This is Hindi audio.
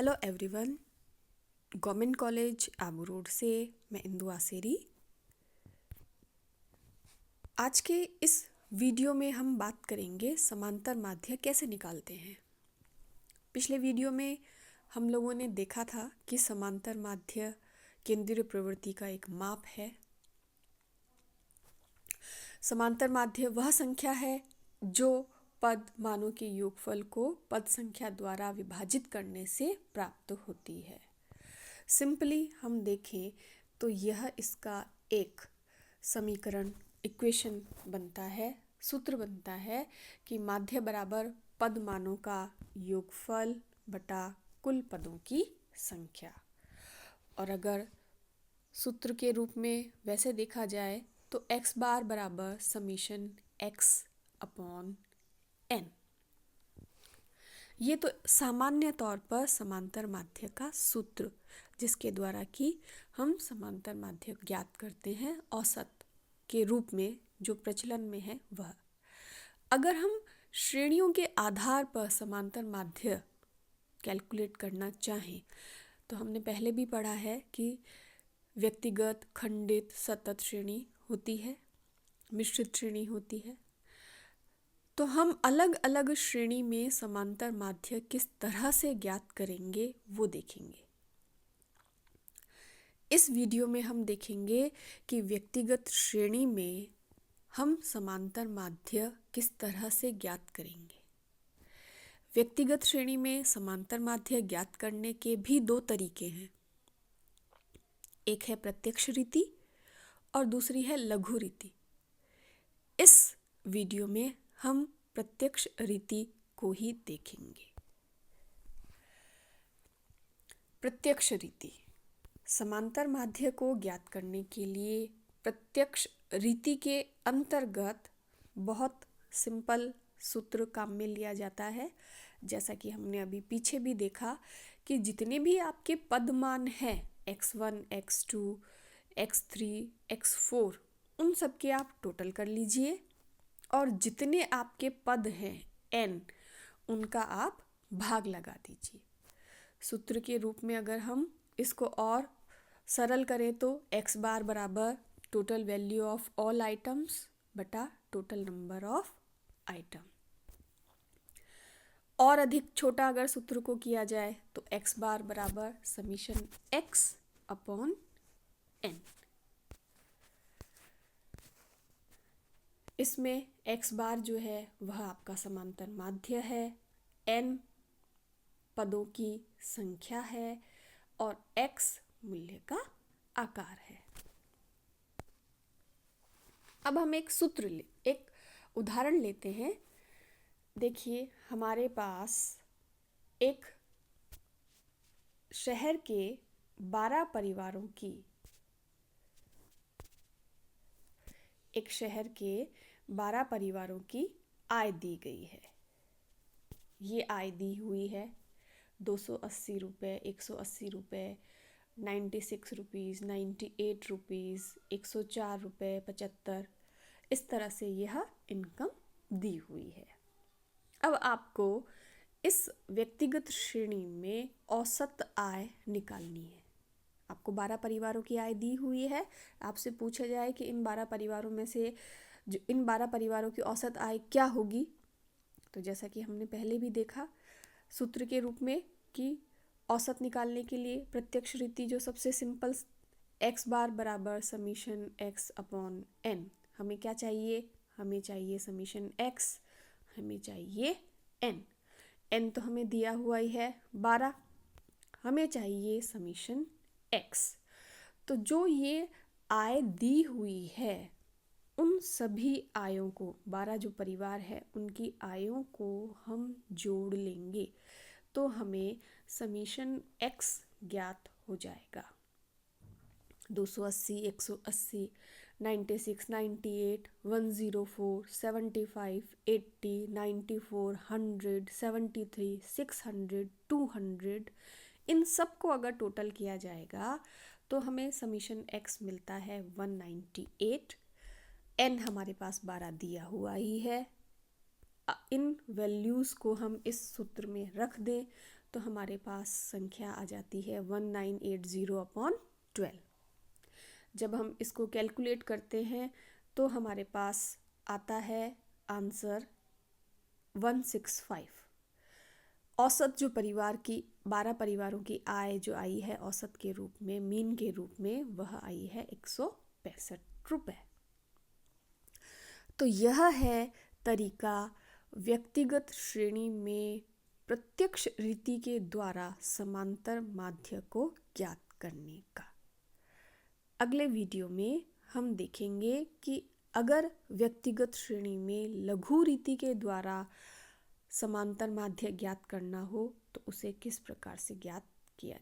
Hello everyone. Government college Abu road से मैं इंदु आसेरी। आज के इस वीडियो में हम बात करेंगे समांतर माध्य कैसे निकालते हैं। पिछले वीडियो में हम लोगों ने देखा था कि समांतर माध्य केंद्रीय प्रवृत्ति का एक माप है। समांतर माध्य वह संख्या है जो पद मानों के योगफल को पद संख्या द्वारा विभाजित करने से प्राप्त होती है। सिंपली हम देखें तो यह इसका एक समीकरण इक्वेशन बनता है, सूत्र बनता है कि माध्य बराबर पद मानों का योगफल बटा कुल पदों की संख्या। और अगर सूत्र के रूप में वैसे देखा जाए तो x बार बराबर समीशन x अपॉन n। ये तो सामान्य तौर पर समांतर माध्य का सूत्र जिसके द्वारा कि हम समांतर माध्य ज्ञात करते हैं औसत के रूप में जो प्रचलन में है वह। अगर हम श्रेणियों के आधार पर समांतर माध्य कैलकुलेट करना चाहें तो हमने पहले भी पढ़ा है कि व्यक्तिगत, खंडित, सतत श्रेणी होती है, मिश्रित श्रेणी होती है। तो हम अलग अलग श्रेणी में समांतर माध्य किस तरह से ज्ञात करेंगे वो देखेंगे। इस वीडियो में हम देखेंगे कि व्यक्तिगत श्रेणी में हम समांतर माध्य किस तरह से ज्ञात करेंगे। व्यक्तिगत श्रेणी में समांतर माध्य ज्ञात करने के भी दो तरीके हैं। एक है प्रत्यक्ष रीति और दूसरी है लघु रीति। इस वीडियो में हम प्रत्यक्ष रीति को ही देखेंगे। प्रत्यक्ष रीति समांतर माध्य को ज्ञात करने के लिए प्रत्यक्ष रीति के अंतर्गत बहुत सिंपल सूत्र काम में लिया जाता है। जैसा कि हमने अभी पीछे भी देखा कि जितने भी आपके पद मान हैं x1, x2, x3, x4 उन सब के आप टोटल कर लीजिए और जितने आपके पद हैं n उनका आप भाग लगा दीजिए। सूत्र के रूप में अगर हम इसको और सरल करें तो x बार बराबर total value of all items बटा टोटल नंबर ऑफ आइटम। और अधिक छोटा अगर सूत्र को किया जाए तो x बार बराबर समीशन x अपॉन n। इसमें x बार जो है वह आपका समांतर माध्य है, n पदों की संख्या है और x मूल्य का आकार है। अब हम एक उदाहरण लेते हैं। देखिए हमारे पास एक शहर के 12 परिवारों की आय दी गई है। ये आय दी हुई है 280 रुपये, 180 रुपये, 96 रुपीज़, 98 रुपीज़, 104 रुपये, 75, इस तरह से यह इनकम दी हुई है। अब आपको इस व्यक्तिगत श्रेणी में औसत आय निकालनी है। आपको 12 परिवारों की आय दी हुई है। आपसे पूछा जाए कि इन 12 परिवारों में से इन 12 परिवारों की औसत आय क्या होगी, तो जैसा कि हमने पहले भी देखा सूत्र के रूप में कि औसत निकालने के लिए प्रत्यक्ष रीति जो सबसे सिंपल x बार बराबर समीशन x अपॉन n। हमें क्या चाहिए? हमें चाहिए समीशन x, हमें चाहिए n तो हमें दिया हुआ ही है 12, हमें चाहिए समीशन x। तो जो ये आय दी हुई है उन सभी आयों को 12 जो परिवार है उनकी आयों को हम जोड़ लेंगे तो हमें समीशन x ज्ञात हो जाएगा। 280, 180, 96, 98, 104, 75, 80, 94, 100, 73, 600, 200 इन सब को अगर टोटल किया जाएगा तो हमें समीशन x मिलता है 198। n हमारे पास 12 दिया हुआ ही है। इन वैल्यूज़ को हम इस सूत्र में रख दें तो हमारे पास संख्या आ जाती है 1980/12। जब हम इसको कैलकुलेट करते हैं तो हमारे पास आता है आंसर 165। औसत जो परिवार की 12 परिवारों की आय जो आई है औसत के रूप में, मीन के रूप में, वह आई है 165 रुपये। तो यह है तरीका व्यक्तिगत श्रेणी में प्रत्यक्ष रीति के द्वारा समांतर माध्य को ज्ञात करने का। अगले वीडियो में हम देखेंगे कि अगर व्यक्तिगत श्रेणी में लघु रीति के द्वारा समांतर माध्य ज्ञात करना हो तो उसे किस प्रकार से ज्ञात किया जाए।